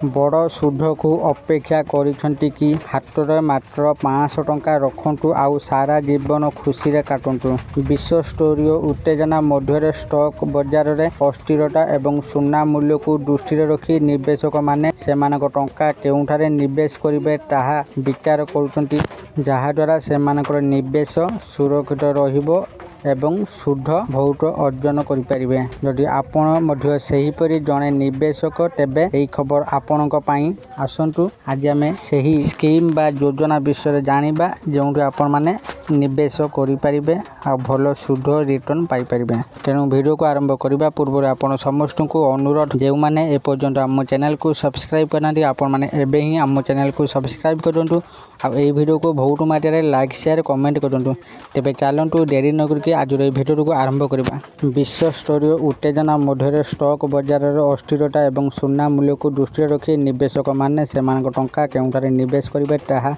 ବଡ଼ ସୁଧକୁ ଅପେକ୍ଷା କରିଛନ୍ତି କି? ହାତରେ ମାତ୍ର 500 ଟଙ୍କା ରଖନ୍ତୁ ଆଉ ସାରା ଜୀବନ ଖୁସିରେ କାଟନ୍ତୁ। ବିଶ୍ୱସ୍ତରୀୟ ଉତ୍ତେଜନା ମଧ୍ୟରେ ଷ୍ଟକ୍ ବଜାରରେ ଅସ୍ଥିରତା ଏବଂ ସୁନା ମୂଲ୍ୟକୁ ଦୃଷ୍ଟିରେ ରଖି ନିବେଶକମାନେ ସେମାନଙ୍କ ଟଙ୍କା କେଉଁଠାରେ ନିବେଶ କରିବେ ତାହା ବିଚାର କରୁଛନ୍ତି, ଯାହାଦ୍ୱାରା ସେମାନଙ୍କର ନିବେଶ ସୁରକ୍ଷିତ ରହିବ ଏବଂ ସୁଧ ବହୁତ ଅର୍ଜନ କରିପାରିବେ। ଯଦି ଆପଣ ମଧ୍ୟ ସେହିପରି ଜଣେ ନିବେଶକ, ତେବେ ଏହି ଖବର ଆପଣଙ୍କ ପାଇଁ। ଆସନ୍ତୁ ଆଜି ଆମେ ସେହି ସ୍କିମ୍ ବା ଯୋଜନା ବିଷୟରେ ଜାଣିବା ଯେଉଁଠି ଆପଣମାନେ ନିବେଶ କରିପାରିବେ ଆଉ ଭଲ ସୁଧ ରିଟର୍ଣ୍ଣ ପାଇପାରିବେ। ତେଣୁ ଭିଡ଼ିଓକୁ ଆରମ୍ଭ କରିବା ପୂର୍ବରୁ ଆପଣ ସମସ୍ତଙ୍କୁ ଅନୁରୋଧ, ଯେଉଁମାନେ ଏପର୍ଯ୍ୟନ୍ତ ଆମ ଚ୍ୟାନେଲକୁ ସବସ୍କ୍ରାଇବ୍ କରିନାହାନ୍ତି, ଆପଣମାନେ ଏବେ ହିଁ ଆମ ଚ୍ୟାନେଲକୁ ସବସ୍କ୍ରାଇବ୍ କରନ୍ତୁ ଆଉ ଏହି ଭିଡ଼ିଓକୁ ବହୁତ ମାତ୍ରାରେ ଲାଇକ୍, ସେୟାର, କମେଣ୍ଟ କରନ୍ତୁ। ତେବେ ଚାଲନ୍ତୁ ଡେରି ନକରିକି ଆଜିର ଏହି ଭିଡ଼ିଓକୁ ଆରମ୍ଭ କରିବା। ବିଶ୍ୱସ୍ତରୀୟ ଉତ୍ତେଜନା ମଧ୍ୟରେ ଷ୍ଟକ୍ ବଜାରରେ ଅସ୍ଥିରତା ଏବଂ ସୁନା ମୂଲ୍ୟକୁ ଦୃଷ୍ଟିରେ ରଖି ନିବେଶକମାନେ ସେମାନଙ୍କ ଟଙ୍କା କେଉଁଠାରେ ନିବେଶ କରିବେ ତାହା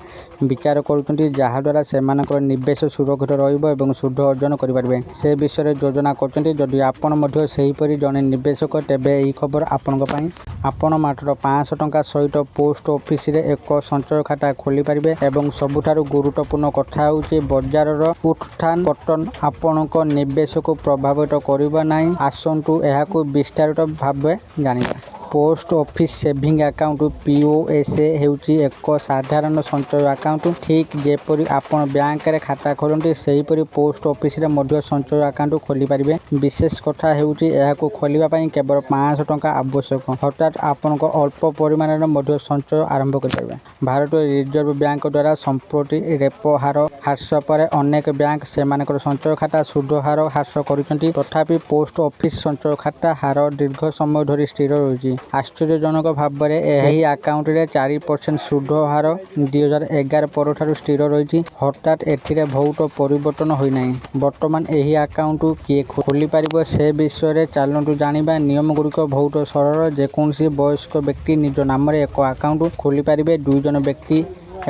ବିଚାର କରୁଛନ୍ତି, ଯାହାଦ୍ୱାରା ସେମାନଙ୍କର ନିବେଶ ସୁରକ୍ଷିତ ରହିବ ଏବଂ ସୁଧ ଅର୍ଜନ କରିପାରିବେ। ସେ ବିଷୟରେ ଯୋଜନା କରୁଛନ୍ତି। ଯଦି ଆପଣ ମଧ୍ୟ ସେହିପରି ଜଣେ ନିବେଶକ, ତେବେ ଏହି ଖବର ଆପଣଙ୍କ ପାଇଁ। ଆପଣ ମାତ୍ର 500 ଟଙ୍କା ସହିତ ପୋଷ୍ଟ ଅଫିସରେ ଏକ ସଞ୍ଚୟ ଖାତା ଖୋଲିପାରିବେ ଏବଂ ସବୁଠାରୁ ଗୁରୁତ୍ୱପୂର୍ଣ୍ଣ କଥା ହେଉଛି ବଜାରର ଉତ୍ଥାନ ପତନ ଆପଣଙ୍କ ନିବେଶକୁ ପ୍ରଭାବିତ କରିବ ନାହିଁ। ଆସନ୍ତୁ ଏହାକୁ ବିସ୍ତାରିତ ଭାବେ ଜାଣିବା। Post office saving account (POSA) ହେଉଛି ଏକ ସାଧାରଣ ସଞ୍ଚୟ ଆକାଉଣ୍ଟ। ଠିକ୍ ଯେପରି ଆପଣ ବ୍ୟାଙ୍କରେ ଖାତା ଖୋଲନ୍ତି, ସେହିପରି ପୋଷ୍ଟ ଅଫିସରେ ମଧ୍ୟ ସଞ୍ଚୟ ଆକାଉଣ୍ଟ ଖୋଲିପାରିବେ। ବିଶେଷ କଥା ହେଉଛି ଏହାକୁ ଖୋଲିବା ପାଇଁ କେବଳ 500 ଟଙ୍କା ଆବଶ୍ୟକ, ଅର୍ଥାତ୍ ଆପଣଙ୍କ ଅଳ୍ପ ପରିମାଣରେ ମଧ୍ୟ ସଞ୍ଚୟ ଆରମ୍ଭ କରିପାରିବେ। ଭାରତୀୟ ରିଜର୍ଭ ବ୍ୟାଙ୍କ ଦ୍ୱାରା ସମ୍ପ୍ରତି ରେପୋ ହାର ହ୍ରାସ ପରେ ଅନେକ ବ୍ୟାଙ୍କ ସେମାନଙ୍କର ସଞ୍ଚୟ ଖାତା ସୁଧ ହାର ହ୍ରାସ କରିଛନ୍ତି। ତଥାପି ପୋଷ୍ଟ ଅଫିସ ସଞ୍ଚୟ ଖାତା ହାର ଦୀର୍ଘ ସମୟ ଧରି ସ୍ଥିର ରହିଛି। ଆଶ୍ଚର୍ଯ୍ୟଜନକ ଭାବରେ ଏହି ଆକାଉଣ୍ଟରେ 4% ସୁଧ ହାର 2011 ପରଠାରୁ ସ୍ଥିର ରହିଛି, ଅର୍ଥାତ୍ ଏଥିରେ ବହୁତ ପରିବର୍ତ୍ତନ ହୋଇନାହିଁ। ବର୍ତ୍ତମାନ ଏହି ଆକାଉଣ୍ଟ କିଏ ଖୋଲିପାରିବ ସେ ବିଷୟରେ ଚାଲନ୍ତୁ ଜାଣିବା। ନିୟମଗୁଡ଼ିକ ବହୁତ ସରଳ। ଯେକୌଣସି ବୟସ୍କ ବ୍ୟକ୍ତି ନିଜ ନାମରେ ଏକ ଆକାଉଣ୍ଟ ଖୋଲିପାରିବେ। 2 ଜଣ ବ୍ୟକ୍ତି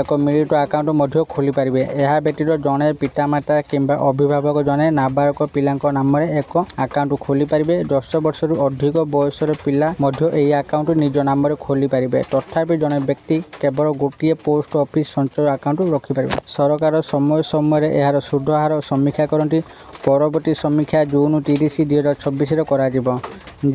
ଏକ ମିଳିତ ଆକାଉଣ୍ଟ ମଧ୍ୟ ଖୋଲିପାରିବେ। ଏହା ବ୍ୟତୀତ ଜଣେ ପିତାମାତା କିମ୍ବା ଅଭିଭାବକ ଜଣେ ନାବାଳକ ପିଲାଙ୍କ ନାମରେ ଏକ ଆକାଉଣ୍ଟ ଖୋଲିପାରିବେ। 10 ବର୍ଷରୁ ଅଧିକ ବୟସର ପିଲା ମଧ୍ୟ ଏହି ଆକାଉଣ୍ଟ ନିଜ ନାମରେ ଖୋଲିପାରିବେ। ତଥାପି ଜଣେ ବ୍ୟକ୍ତି କେବଳ ଗୋଟିଏ ପୋଷ୍ଟ ଅଫିସ ସଞ୍ଚୟ ଆକାଉଣ୍ଟ ରଖିପାରିବେ। ସରକାର ସମୟ ସମୟରେ ଏହାର ସୁଧ ହାର ସମୀକ୍ଷା କରନ୍ତି। ପରବର୍ତ୍ତୀ ସମୀକ୍ଷା ଜୁନ୍ 30, 2024ରେ କରାଯିବ,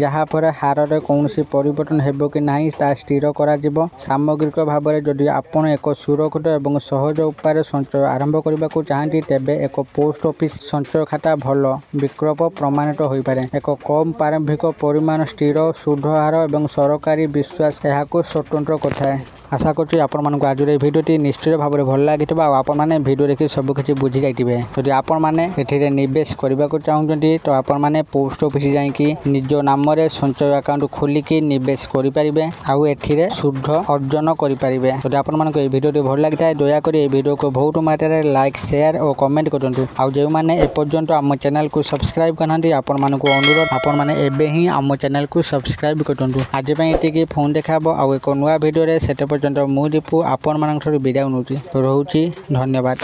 ଯାହାପରେ ହାରରେ କୌଣସି ପରିବର୍ତ୍ତନ ହେବ କି ନାହିଁ ତାହା ସ୍ଥିର କରାଯିବ। ସାମଗ୍ରିକ ଭାବରେ ଯଦି ଆପଣ ଏକ ସୁରକ୍ଷିତ ଏବଂ ସହଜ ଉପାୟରେ ସଞ୍ଚୟ ଆରମ୍ଭ କରିବାକୁ ଚାହାନ୍ତି, ତେବେ ଏକ ପୋଷ୍ଟ ଅଫିସ ସଞ୍ଚୟ ଖାତା ଭଲ ବିକଳ୍ପ ପ୍ରମାଣିତ ହୋଇପାରେ। ଏକ କମ୍ ପ୍ରାରମ୍ଭିକ ପରିମାଣ, ସ୍ଥିର ସୁଧ ହାର ଏବଂ ସରକାରୀ ବିଶ୍ୱାସ ଏହାକୁ ସ୍ୱତନ୍ତ୍ର କରିଥାଏ। ଆଶା କରୁଛି ଆପଣମାନଙ୍କୁ ଆଜିର ଏହି ଭିଡ଼ିଓଟି ନିଶ୍ଚିତ ଭାବରେ ଭଲ ଲାଗିଥିବ ଆଉ ଆପଣମାନେ ଭିଡ଼ିଓ ଦେଖି ସବୁକିଛି ବୁଝିଯାଇଥିବେ। ଯଦି ଆପଣମାନେ ଏଥିରେ ନିବେଶ କରିବାକୁ ଚାହୁଁଛନ୍ତି, ତ ଆପଣମାନେ ପୋଷ୍ଟ ଅଫିସ ଯାଇକି ନିଜ ନାମରେ ସଞ୍ଚୟ ଆକାଉଣ୍ଟ ଖୋଲିକି ନିବେଶ କରିପାରିବେ ଆଉ ଏଥିରେ ସୁଧ ଅର୍ଜନ କରିପାରିବେ। ଯଦି ଆପଣମାନଙ୍କୁ ଏହି ଭିଡ଼ିଓଟି ଭଲ ଲାଗିଥାଏ, ଦୟାକରି ଏହି ଭିଡ଼ିଓକୁ ବହୁତ ମାତ୍ରାରେ ଲାଇକ୍, ସେୟାର ଓ କମେଣ୍ଟ କରନ୍ତୁ। ଆଉ ଯେଉଁମାନେ ଏପର୍ଯ୍ୟନ୍ତ ଆମ ଚ୍ୟାନେଲକୁ ସବସ୍କ୍ରାଇବ୍ କରିନାହାନ୍ତି, ଆପଣମାନଙ୍କୁ ଅନୁରୋଧ, ଆପଣମାନେ ଏବେ ହିଁ ଆମ ଚ୍ୟାନେଲକୁ ସବସ୍କ୍ରାଇବ୍ କରନ୍ତୁ। ଆଜି ପାଇଁ ଏତିକି। ଫୋନ୍ ଦେଖାହେବ ଆଉ ଏକ ନୂଆ ଭିଡ଼ିଓରେ। ସେତେ ପର୍ଯ୍ୟନ୍ତ ମୁଁ ଦୀପୁ ଆପଣମାନଙ୍କଠାରୁ ବିଦାୟ ନେଉଛି। ରହୁଛି। ଧନ୍ୟବାଦ।